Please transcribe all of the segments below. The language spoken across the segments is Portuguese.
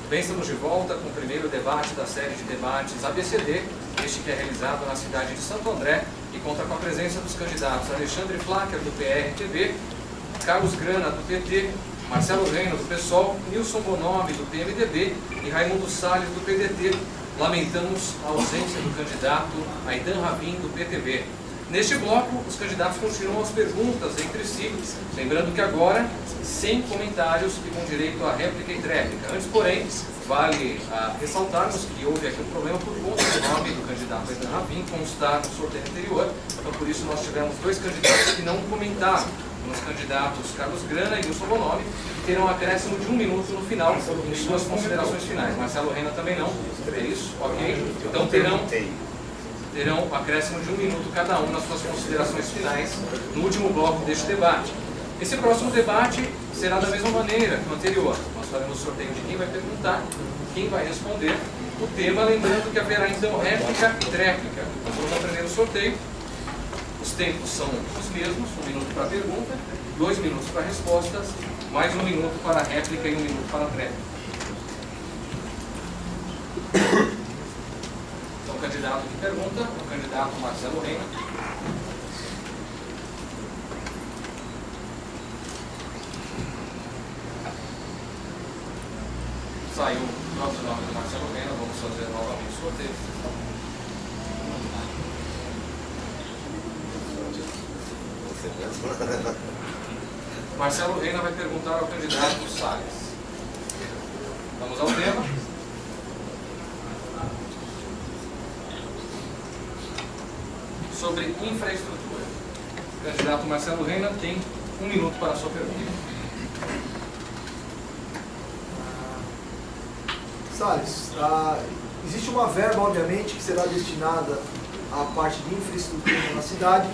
Bem, estamos de volta com o primeiro debate da série de debates ABCD, este que é realizado na cidade de Santo André e conta com a presença dos candidatos Alexandre Flacker, do PRTB, Carlos Grana, do PT, Marcelo Reina, do PSOL, Nilson Bonomi, do PMDB e Raimundo Salles, do PDT. Lamentamos a ausência do candidato Aidan Ravin, do PTB. Neste bloco, os candidatos continuam as perguntas entre si, lembrando que agora, sem comentários e com direito à réplica e tréplica. Antes, porém, vale ressaltarmos que houve aqui um problema por conta do nome do candidato Aidan Ravin constar no sorteio anterior, então por isso nós tivemos dois candidatos que não comentaram. Os candidatos Carlos Grana e Nilson Bonomi terão um acréscimo de 1 minuto no final em suas considerações finais. Marcelo Reina também não, é isso? Ok? Então terão um acréscimo de 1 minuto cada um nas suas considerações finais no último bloco deste debate. Esse próximo debate será da mesma maneira que o anterior. Nós faremos o sorteio de quem vai perguntar, quem vai responder o tema, lembrando que haverá então réplica e tréplica. Nós vamos aprender o sorteio. Os tempos são os mesmos, 1 minuto para a pergunta, 2 minutos para respostas, mais 1 minuto para a réplica e 1 minuto para a tréplica. Então, o candidato que pergunta, o candidato Marcelo Reina. Saiu o próprio nome do Marcelo Reina, vamos fazer novamente o sorteio. Marcelo Reina vai perguntar ao candidato Salles. Vamos ao tema. Sobre infraestrutura. O candidato Marcelo Reina tem 1 minuto para a sua pergunta. Salles, existe uma verba, obviamente, que será destinada à parte de infraestrutura na cidade.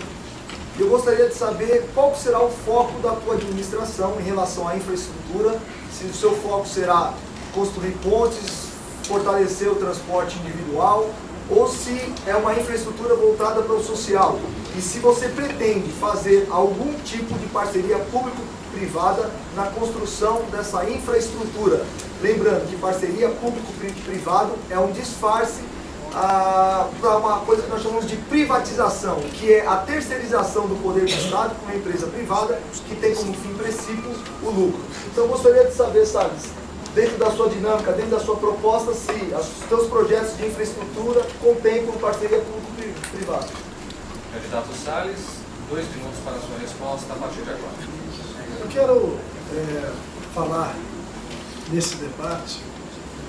Eu gostaria de saber qual será o foco da tua administração em relação à infraestrutura, se o seu foco será construir pontes, fortalecer o transporte individual, ou se é uma infraestrutura voltada para o social, e se você pretende fazer algum tipo de parceria público-privada na construção dessa infraestrutura. Lembrando que parceria público-privado é um disfarce para uma coisa que nós chamamos de privatização, que é a terceirização do poder do Estado com uma empresa privada que tem como fim princípio o lucro. Então eu gostaria de saber, Salles, dentro da sua dinâmica, dentro da sua proposta, se os seus projetos de infraestrutura contemplam parceria público-privada. Candidato Salles, 2 minutos para a sua resposta a partir de agora. Eu quero falar nesse debate,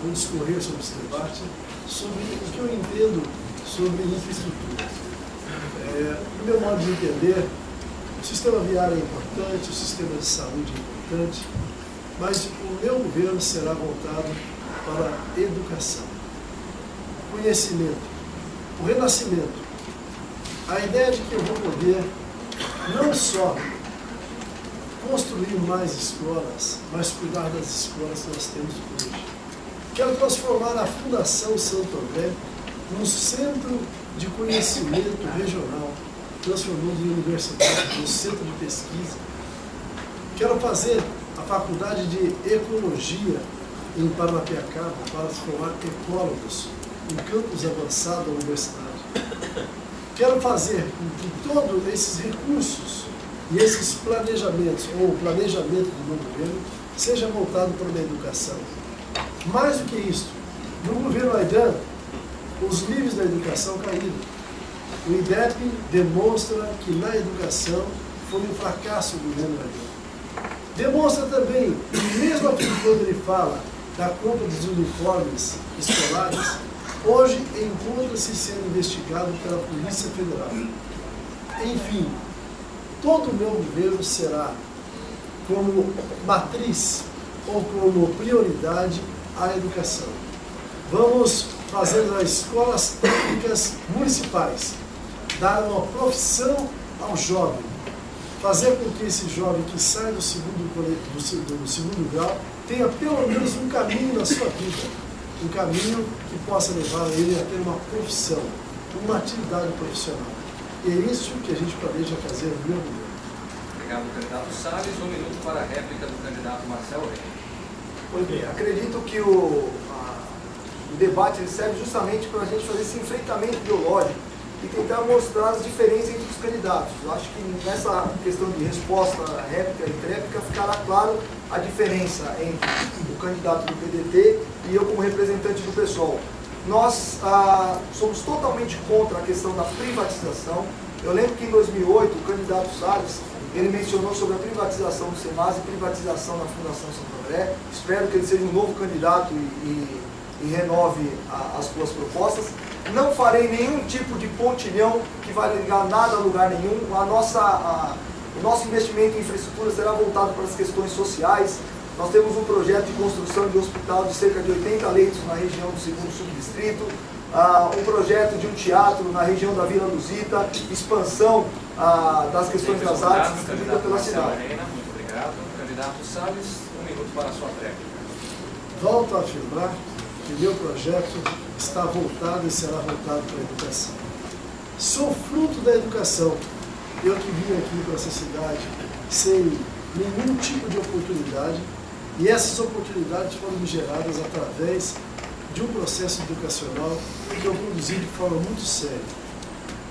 vou discorrer sobre esse debate, sobre o que eu entendo sobre infraestrutura. No meu modo de entender, o sistema viário é importante, o sistema de saúde é importante, mas o meu governo será voltado para a educação, conhecimento, o renascimento. A ideia de que eu vou poder não só construir mais escolas, mas cuidar das escolas que nós temos hoje. Quero transformar a Fundação Santo André num centro de conhecimento regional, transformando em universidade, num centro de pesquisa. Quero fazer a faculdade de Ecologia em Paranapiacaba para formar ecólogos, um campus avançado da universidade. Quero fazer com que todos esses recursos e esses planejamentos, ou o planejamento do meu governo, seja voltado para a educação. Mais do que isso, no governo Aidan, os níveis da educação caíram. O IDEP demonstra que na educação foi um fracasso do governo Aidan. Demonstra também que mesmo aqui quando ele fala da compra dos uniformes escolares, hoje encontra-se sendo investigado pela Polícia Federal. Enfim, todo o meu governo será como matriz ou como prioridade a educação. Vamos fazer nas escolas técnicas municipais, dar uma profissão ao jovem, fazer com que esse jovem que sai do segundo grau tenha pelo menos um caminho na sua vida, um caminho que possa levar ele a ter uma profissão, uma atividade profissional. E é isso que a gente planeja fazer no meu governo. Obrigado, candidato Salles. 1 minuto para a réplica do candidato Marcelo Reina. Pois bem, acredito que o debate ele serve justamente para a gente fazer esse enfrentamento ideológico e tentar mostrar as diferenças entre os candidatos. Eu acho que nessa questão de resposta, réplica e tréplica, ficará claro a diferença entre o candidato do PDT e eu como representante do PSOL. Nós somos totalmente contra a questão da privatização. Eu lembro que em 2008 o candidato Salles, ele mencionou sobre a privatização do SEMAS e privatização da Fundação Santo André. Espero que ele seja um novo candidato e renove as suas propostas. Não farei nenhum tipo de pontilhão que vai ligar nada a lugar nenhum. O nosso investimento em infraestrutura será voltado para as questões sociais. Nós temos um projeto de construção de hospital de cerca de 80 leitos na região do 2º subdistrito, um projeto de um teatro na região da Vila Luzita, expansão das questões das artes distribuídas pela cidade. Muito obrigado. Candidato Salles, 1 minuto para a sua réplica. Volto a afirmar que meu projeto está voltado e será voltado para a educação. Sou fruto da educação. Eu que vim aqui para essa cidade sem nenhum tipo de oportunidade, e essas oportunidades foram me geradas através de um processo educacional que eu conduzi de forma muito séria.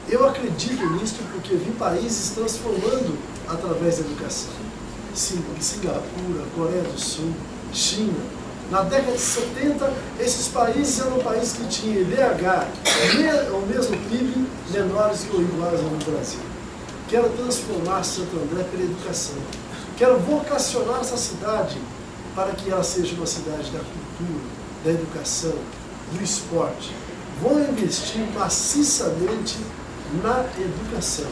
Eu acredito nisso porque vi países transformando através da educação. Singapura, Coreia do Sul, China. Na década de 70, esses países eram países que tinham IDH, ou mesmo PIB, menores ou iguais ao do Brasil. Quero transformar Santo André pela educação. Quero vocacionar essa cidade para que ela seja uma cidade da cultura, da educação, do esporte. Vou investir maciçamente na educação.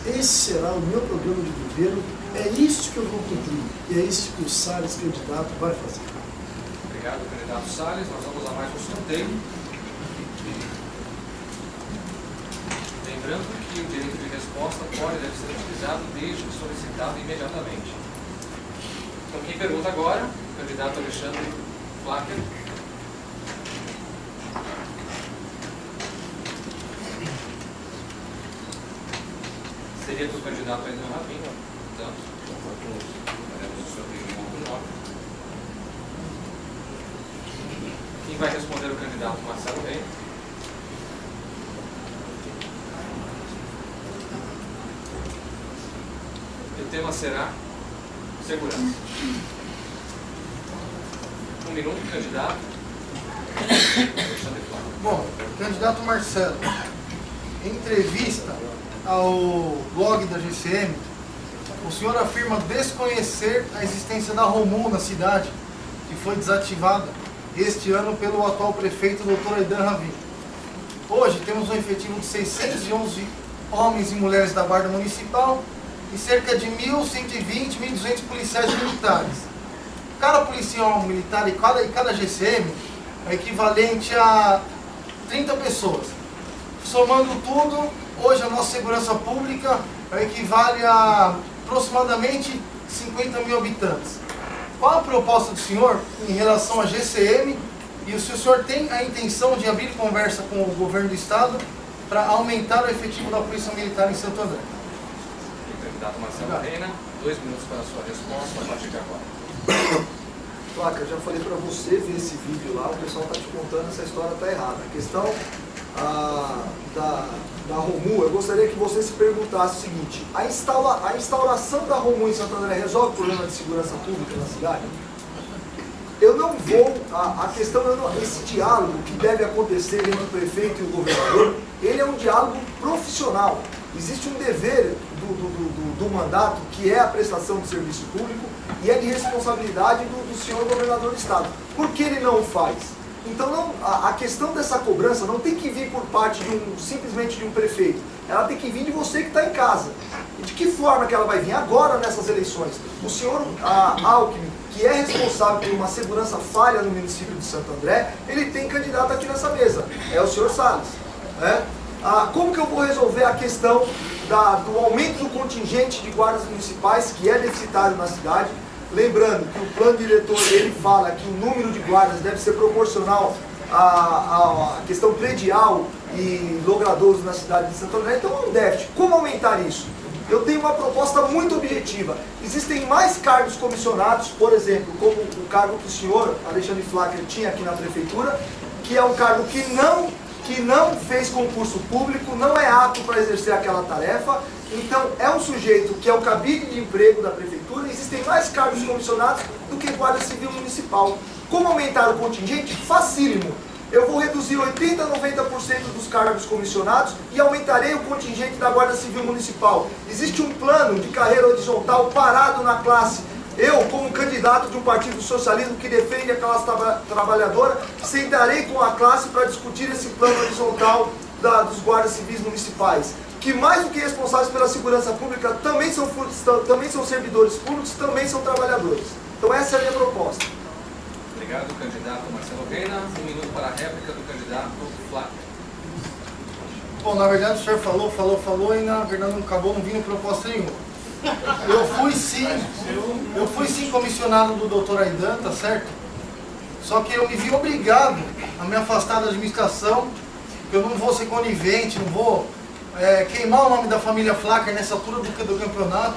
Esse será o meu programa de governo, é isso que eu vou cumprir e é isso que o Salles, candidato, vai fazer. Obrigado, candidato Salles. Nós vamos a mais um sorteio. Lembrando que o direito de resposta pode e deve ser utilizado desde que solicitado imediatamente. Então, quem pergunta agora, o candidato Alexandre Flacker. Seria do candidato Aiden Ravin, portanto, faremos o sorteio de ponto 9. Quem vai responder o candidato Marcelo Reis? O tema será segurança. 1 minuto, candidato. Alexandre Flávio. Bom, candidato Marcelo, em entrevista ao blog da GCM, o senhor afirma desconhecer a existência da Romul na cidade, que foi desativada este ano pelo atual prefeito, Dr. Aiden Ravin. Hoje temos um efetivo de 611 homens e mulheres da Guarda Municipal e cerca de 1.120, 1.200 policiais militares. Cada policial militar e cada GCM é equivalente a 30 pessoas. Somando tudo, hoje a nossa segurança pública equivale a aproximadamente 50 mil habitantes. Qual a proposta do senhor em relação à GCM e se o senhor tem a intenção de abrir conversa com o governo do estado para aumentar o efetivo da Polícia Militar em Santo André? Candidato Marcelo Reina, 2 minutos para a sua resposta, a partir de agora. Flaca, eu já falei para você ver esse vídeo lá, o pessoal está te contando, essa história está errada. A questão da Romul, eu gostaria que você se perguntasse o seguinte: a instauração da Romul em Santo André resolve o problema de segurança pública na cidade? Eu não vou, a questão, esse diálogo que deve acontecer entre o prefeito e o governador, ele é um diálogo profissional. Existe um dever do mandato, que é a prestação de serviço público, e é de responsabilidade do senhor governador do estado. Por que ele não o faz? Então a questão dessa cobrança não tem que vir por parte simplesmente de um prefeito. Ela tem que vir de você que está em casa. E de que forma que ela vai vir? Agora, nessas eleições. O senhor Alckmin, que é responsável por uma segurança falha no município de Santo André, ele tem candidato aqui nessa mesa. É o senhor Salles. Como que eu vou resolver a questão do aumento do contingente de guardas municipais, que é deficitário na cidade? Lembrando que o plano diretor ele fala que o número de guardas deve ser proporcional à questão predial e logradouros na cidade de Santo André, então é um déficit. Como aumentar isso? Eu tenho uma proposta muito objetiva. Existem mais cargos comissionados, por exemplo, como o cargo que o senhor Alexandre Flacker tinha aqui na prefeitura, que é um cargo que não fez concurso público, não é apto para exercer aquela tarefa, então é um sujeito que é o cabide de emprego da prefeitura. Existem mais cargos comissionados do que Guarda Civil Municipal. Como aumentar o contingente? Facílimo. Eu vou reduzir 80% a 90% dos cargos comissionados e aumentarei o contingente da Guarda Civil Municipal. Existe um plano de carreira horizontal parado na classe. Eu, como candidato de um partido socialismo que defende a classe trabalhadora, sentarei com a classe para discutir esse plano horizontal dos guardas civis municipais, que mais do que responsáveis pela segurança pública, também são servidores públicos, também são trabalhadores. Então essa é a minha proposta. Obrigado, candidato Marcelo Reina. 1 minuto para a réplica do candidato Flávio. Bom, na verdade o senhor falou e na verdade não acabou não vindo proposta nenhuma. Eu fui sim comissionado do doutor Aidan, tá certo? Só que eu me vi obrigado a me afastar da administração, porque eu não vou ser conivente, não vou queimar o nome da família Flacker nessa altura do campeonato,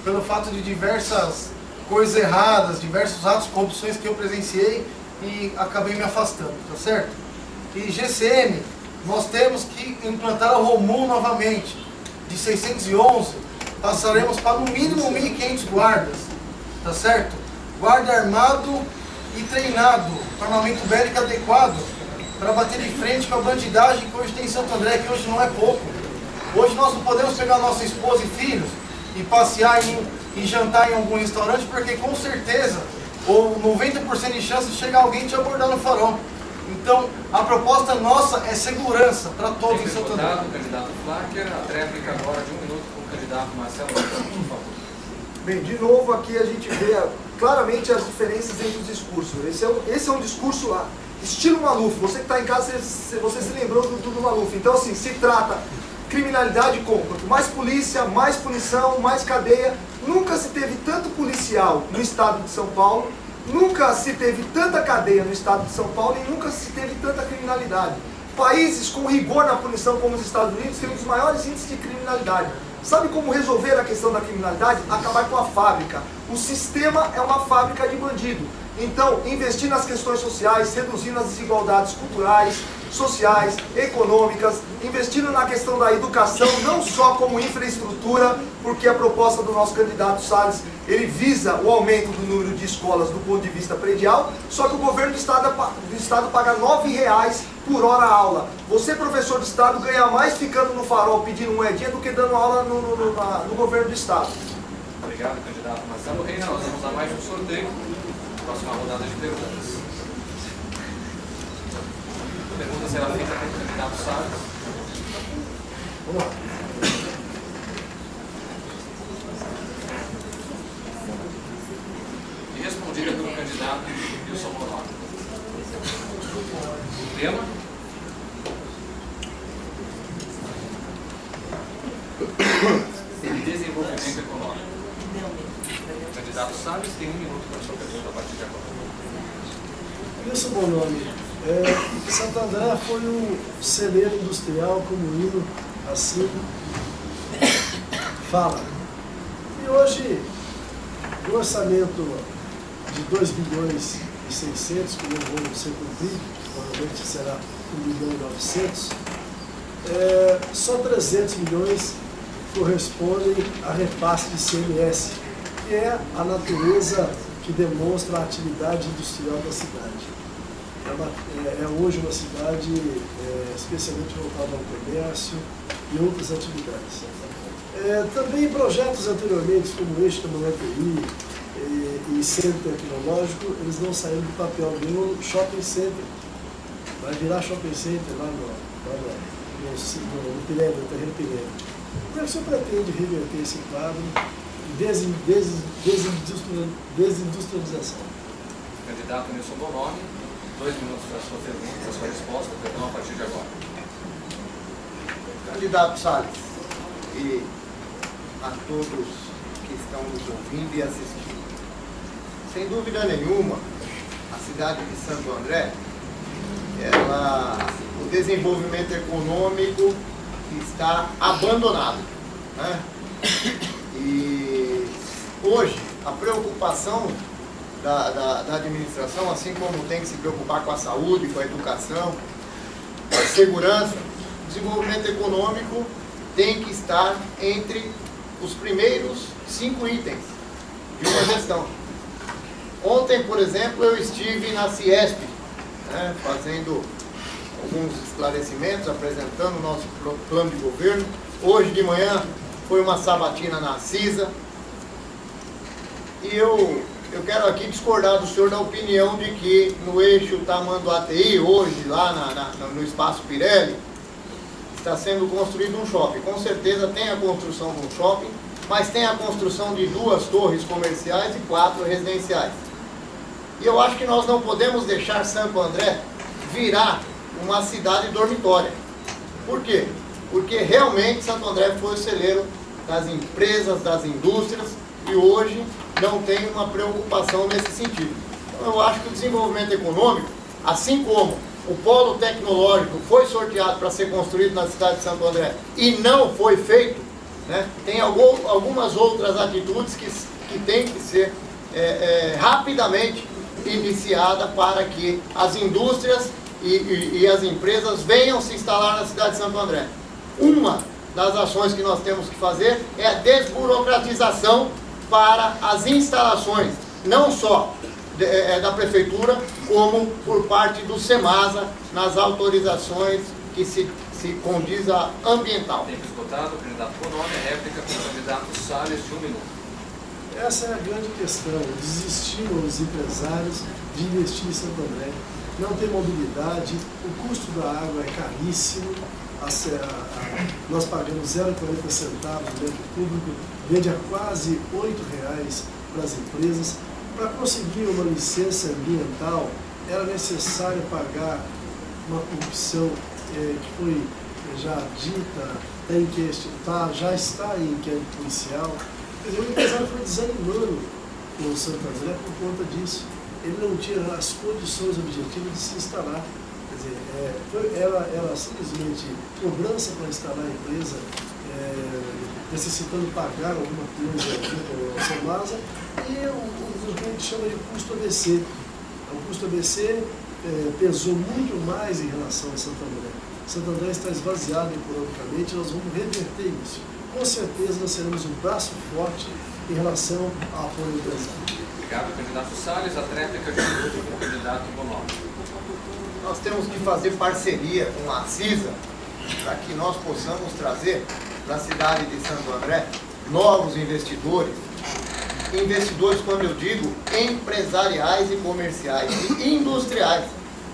pelo fato de diversas coisas erradas, diversos atos de corrupções que eu presenciei e acabei me afastando, tá certo? E GCM, nós temos que implantar o ROMUN novamente. De 611, passaremos para no mínimo 1.500 guardas, tá certo? Guarda armado e treinado, com armamento bélico adequado, para bater de frente com a bandidagem que hoje tem em Santo André, que hoje não é pouco. Hoje nós não podemos pegar nossa esposa e filhos e passear e jantar em algum restaurante, porque com certeza, ou 90% de chance de chegar alguém te abordar no farol. Então, a proposta nossa é segurança para todos em Santo André. Candidato Flacker, a tréplica agora de 1 minuto com o candidato Marcelo, por favor. Bem, de novo aqui a gente vê claramente as diferenças entre os discursos. Esse é um discurso estilo Maluf. Você que está em casa, você se lembrou do Maluf. Então, assim, se trata criminalidade com quanto mais polícia, mais punição, mais cadeia. Nunca se teve tanto policial no estado de São Paulo, nunca se teve tanta cadeia no estado de São Paulo e nunca se teve tanta criminalidade. Países com rigor na punição, como os Estados Unidos, têm um dos maiores índices de criminalidade. Sabe como resolver a questão da criminalidade? Acabar com a fábrica. O sistema é uma fábrica de bandido. Então, investir nas questões sociais, reduzindo as desigualdades culturais, sociais, econômicas, investindo na questão da educação, não só como infraestrutura, porque a proposta do nosso candidato Salles, ele visa o aumento do número de escolas do ponto de vista predial, só que o governo do estado paga R$9 por hora aula. Você, professor do estado, ganha mais ficando no farol pedindo moedinha do que dando aula no governo do estado. Obrigado, candidato Marcelo Reina. Nós vamos a mais um sorteio. Próxima rodada de perguntas. A pergunta será feita pelo candidato Salles. Vamos lá. E respondida pelo candidato Wilson Bonó. Tema? Desenvolvimento econômico. O candidato Salles tem 1 minuto para a sua pergunta a partir de agora. Wilson Bononi, Santo André foi um celeiro industrial, como o hino assim fala. E hoje, o orçamento de 2 bilhões e 600, que não vão ser cumprido, provavelmente será 1 bilhão e 900, só 300 milhões correspondem a repasse de CMS, que é a natureza que demonstra a atividade industrial da cidade. É hoje uma cidade especialmente voltada ao comércio e outras atividades. Também projetos anteriormente, como o Eixo Caminhoteria e Centro Tecnológico, eles não saíram do papel. Nenhum shopping center. Vai virar shopping center lá no Pirelli, no terreno Pirelli. Como é que o senhor pretende reverter esse quadro de desindustrialização? Candidato Nilson Bononi, 2 minutos para a sua pergunta, para a sua resposta, perdão, a partir de agora. Candidato Salles, e a todos que estão nos ouvindo e assistindo. Sem dúvida nenhuma, a cidade de Santo André, o desenvolvimento econômico está abandonado. né? E hoje, a preocupação da administração, assim como tem que se preocupar com a saúde, com a educação, com a segurança, o desenvolvimento econômico tem que estar entre os primeiros 5 itens de uma gestão. Ontem, por exemplo, eu estive na Ciesp, né, fazendo alguns esclarecimentos, apresentando o nosso plano de governo. Hoje de manhã foi uma sabatina na CISA. E eu quero aqui discordar do senhor da opinião de que no eixo Tamanduateí, hoje, lá no Espaço Pirelli, está sendo construído um shopping. Com certeza tem a construção de um shopping, mas tem a construção de 2 torres comerciais e 4 residenciais. E eu acho que nós não podemos deixar Santo André virar uma cidade dormitória. Por quê? Porque realmente Santo André foi o celeiro das empresas, das indústrias, e hoje não tem uma preocupação nesse sentido. Então eu acho que o desenvolvimento econômico, assim como o polo tecnológico foi sorteado para ser construído na cidade de Santo André e não foi feito, né, tem algumas outras atitudes que têm que ser rapidamente iniciada para que as indústrias e as empresas venham se instalar na cidade de Santo André. Uma das ações que nós temos que fazer é a desburocratização para as instalações, não só da Prefeitura, como por parte do SEMASA, nas autorizações que se condiz a ambiental. Tempo esgotado, candidato Bonomi, réplica com o candidato Salles de 1 minuto. Essa é a grande questão, desestimam os empresários de investir em Santo André. Não tem mobilidade, o custo da água é caríssimo, nós pagamos 0,40 centavos no dentro público, vende a quase R$ 8 para as empresas. Para conseguir uma licença ambiental, era necessário pagar uma corrupção que foi já dita, já está em inquérito policial. Quer dizer, o empresário foi desanimando com o Santo André por conta disso. Ele não tinha as condições objetivas de se instalar. Quer dizer, era simplesmente cobrança para instalar a empresa, necessitando pagar alguma coisa ao SEMASA, e o que a gente chama de custo ABC. O custo ABC pesou muito mais em relação a Santo André. Santo André está esvaziado economicamente, nós vamos reverter isso. Com certeza nós seremos um braço forte em relação ao apoio empresário. Obrigado, candidato Salles. A réplica de 1 minuto com o candidato Bonomi. Nós temos que fazer parceria com a CISA para que nós possamos trazer para a cidade de Santo André novos investidores. Investidores, quando eu digo, empresariais e comerciais e industriais.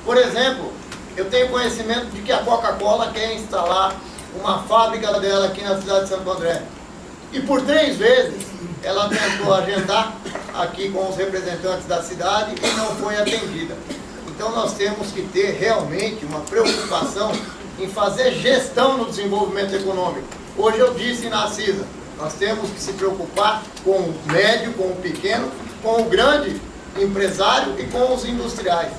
Por exemplo, eu tenho conhecimento de que a Coca-Cola quer instalar uma fábrica dela aqui na cidade de Santo André. E por 3 vezes ela tentou agendar aqui com os representantes da cidade e não foi atendida. Então nós temos que ter realmente uma preocupação em fazer gestão no desenvolvimento econômico. Hoje eu disse na CISA, nós temos que se preocupar com o médio, com o pequeno, com o grande empresário e com os industriais.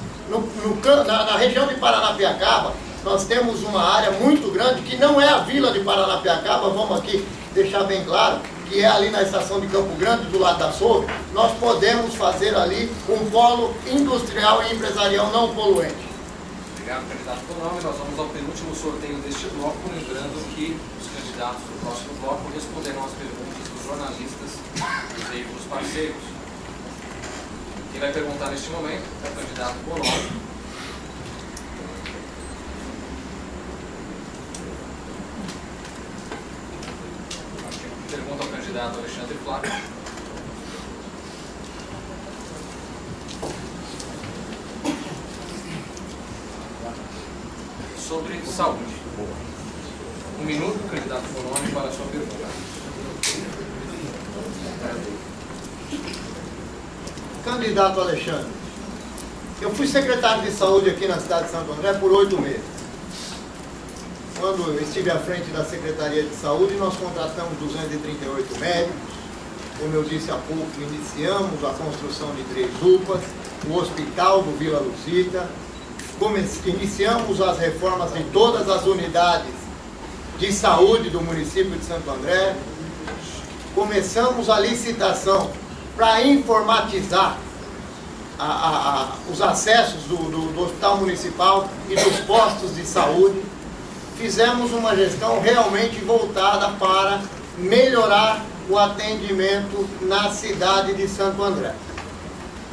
Na região de Paranapiacaba, nós temos uma área muito grande que não é a vila de Paranapiacaba, vamos aqui deixar bem claro, que é ali na estação de Campo Grande, do lado da Soube. Nós podemos fazer ali um polo industrial e empresarial não poluente. Obrigado, candidato Bonomi. Nós vamos ao penúltimo sorteio deste bloco, lembrando que os candidatos do próximo bloco responderão às perguntas dos jornalistas dos veículos parceiros. Quem vai perguntar neste momento é o candidato Bonomi. Pergunta ao candidato Alexandre Flávio. Sobre saúde. 1 minuto, candidato Bonomi, para a sua pergunta. Candidato Alexandre, eu fui secretário de saúde aqui na cidade de Santo André por 8 meses. Quando eu estive à frente da Secretaria de Saúde, nós contratamos 238 médicos. Como eu disse há pouco, iniciamos a construção de 3 UPAs, o hospital do Vila Luzita, iniciamos as reformas de todas as unidades de saúde do município de Santo André. Começamos a licitação para informatizar os acessos do hospital municipal e dos postos de saúde. Fizemos uma gestão realmente voltada para melhorar o atendimento na cidade de Santo André.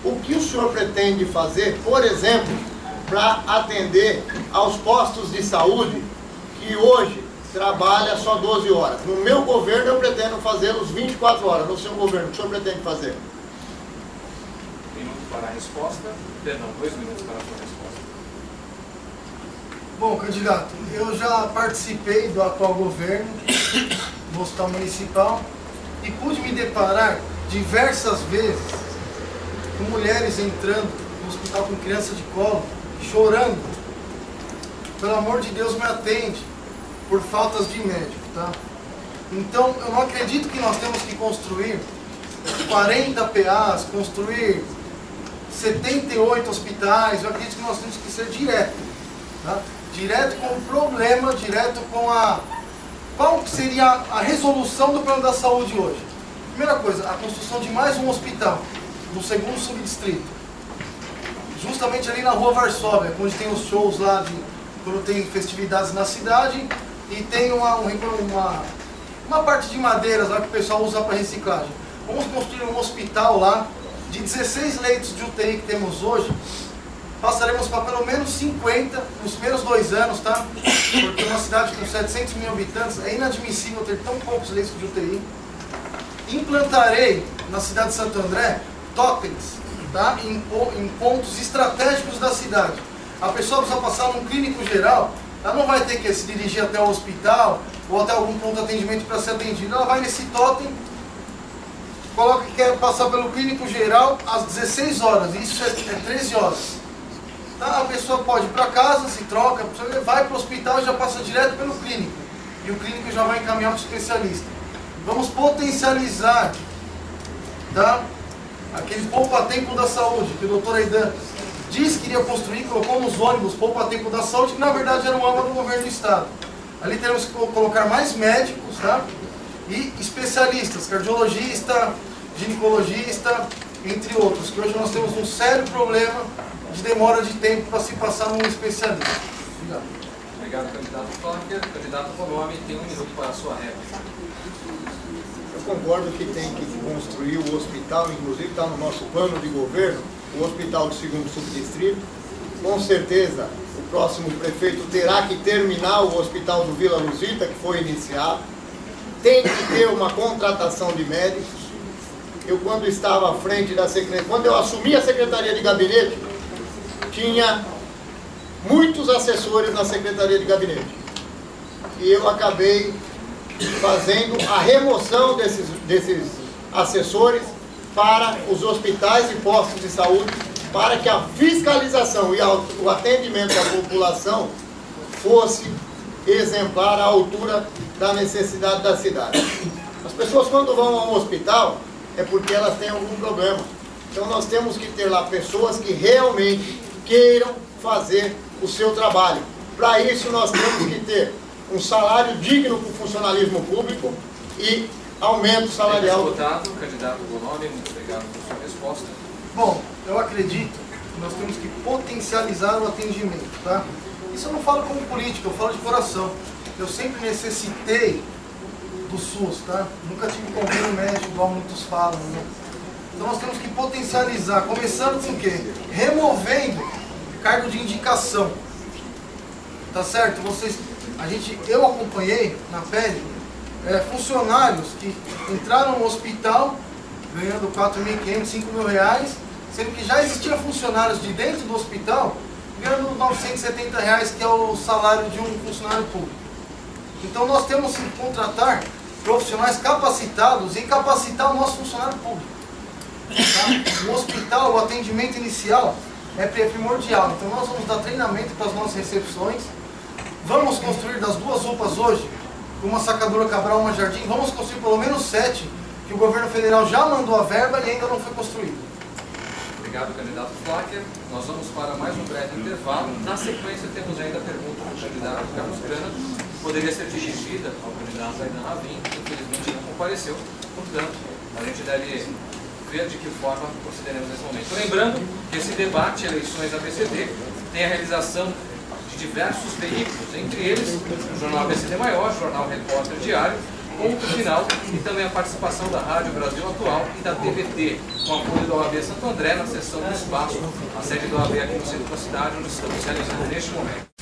O que o senhor pretende fazer, por exemplo, para atender aos postos de saúde que hoje trabalha só 12 horas? No meu governo eu pretendo fazê-los 24 horas. No seu governo, o que o senhor pretende fazer? Minuto para a resposta. Perdão, 2 minutos para a sua resposta. Bom, candidato, eu já participei do atual governo no hospital municipal e pude me deparar diversas vezes com mulheres entrando no hospital com criança de colo, chorando. Pelo amor de Deus, me atende, por faltas de médico, tá? Então, eu não acredito que nós temos que construir 40 PAs, construir 78 hospitais. Eu acredito que nós temos que ser direto, tá? Direto com o problema, direto com qual seria a resolução do plano da saúde hoje. Primeira coisa, a construção de mais um hospital no segundo subdistrito, justamente ali na rua Varsóvia, onde tem os shows lá, quando tem festividades na cidade, e tem uma parte de madeiras lá que o pessoal usa para reciclagem. Vamos construir um hospital lá, de 16 leitos de UTI que temos hoje, passaremos para pelo menos 50 nos primeiros 2 anos, tá? Porque uma cidade com 700 mil habitantes é inadmissível ter tão poucos leitos de UTI. Implantarei na cidade de Santo André totens, tá? Em pontos estratégicos da cidade. A pessoa precisa passar num clínico geral, ela não vai ter que se dirigir até o hospital ou até algum ponto de atendimento para ser atendida. Ela vai nesse totem, coloca que quer passar pelo clínico geral às 16 horas, isso é 13 horas. Tá? A pessoa pode ir para casa, se troca, vai para o hospital e já passa direto pelo clínico. E o clínico já vai encaminhar para o especialista. Vamos potencializar, tá? Aquele poupa-tempo da saúde, que o doutor Aidan disse que iria construir, colocou nos ônibus poupa-tempo da saúde, que na verdade era um âmbito do governo do estado. Ali teremos que colocar mais médicos, tá? E especialistas, cardiologista, ginecologista, entre outros, que hoje nós temos um sério problema de demora de tempo para se passar num especialista. Obrigado. Obrigado, candidato Flacker. Candidato Bonomi, tem 1 minuto para a sua réplica. Eu concordo que tem que construir o hospital, inclusive está no nosso plano de governo, o hospital do segundo subdistrito. Com certeza, o próximo prefeito terá que terminar o hospital do Vila Luzita, que foi iniciado. Tem que ter uma contratação de médicos. Eu, quando estava à frente da secretaria, quando eu assumi a secretaria de gabinete, tinha muitos assessores na secretaria de gabinete. E eu acabei fazendo a remoção desses assessores para os hospitais e postos de saúde, para que a fiscalização e o atendimento à população fosse exemplar à altura da necessidade da cidade. As pessoas, quando vão a um hospital, é porque elas têm algum problema. Então nós temos que ter lá pessoas que realmente queiram fazer o seu trabalho. Para isso nós temos que ter um salário digno para o funcionalismo público e aumento salarial. Candidato Bonomi, muito obrigado por sua resposta. Bom, eu acredito que nós temos que potencializar o atendimento, tá? Isso eu não falo como político, eu falo de coração. Eu sempre necessitei do SUS, tá? Nunca tive convênio médico, igual muitos falam, né? Então nós temos que potencializar, começando com o quê? Removendo cargo de indicação. Tá certo? Eu acompanhei na pele funcionários que entraram no hospital ganhando 4.500, 5.000 reais, sendo que já existiam funcionários de dentro do hospital ganhando 970 reais, que é o salário de um funcionário público. Então nós temos que contratar profissionais capacitados e capacitar o nosso funcionário público. Tá? O hospital, o atendimento inicial é primordial. Então nós vamos dar treinamento para as nossas recepções. Vamos construir das 2 UPAs hoje, uma Sacadura Cabral, uma Jardim, vamos construir pelo menos 7, que o governo federal já mandou a verba e ainda não foi construído. Obrigado, candidato Flacker. Nós vamos para mais um breve intervalo. Na sequência temos ainda a pergunta do candidato Carlos Grana. poderia ser dirigida ao candidato Aidan Ravin, que infelizmente não compareceu, portanto, a gente deve ver de que forma procederemos nesse momento. Lembrando que esse debate Eleições ABCD tem a realização de diversos veículos, entre eles o Jornal ABCD Maior, o Jornal Repórter Diário, Ponto Final e também a participação da Rádio Brasil Atual e da TVT, com apoio da OAB Santo André na sessão do Espaço, a sede da OAB aqui no centro da cidade, onde estamos realizando neste momento.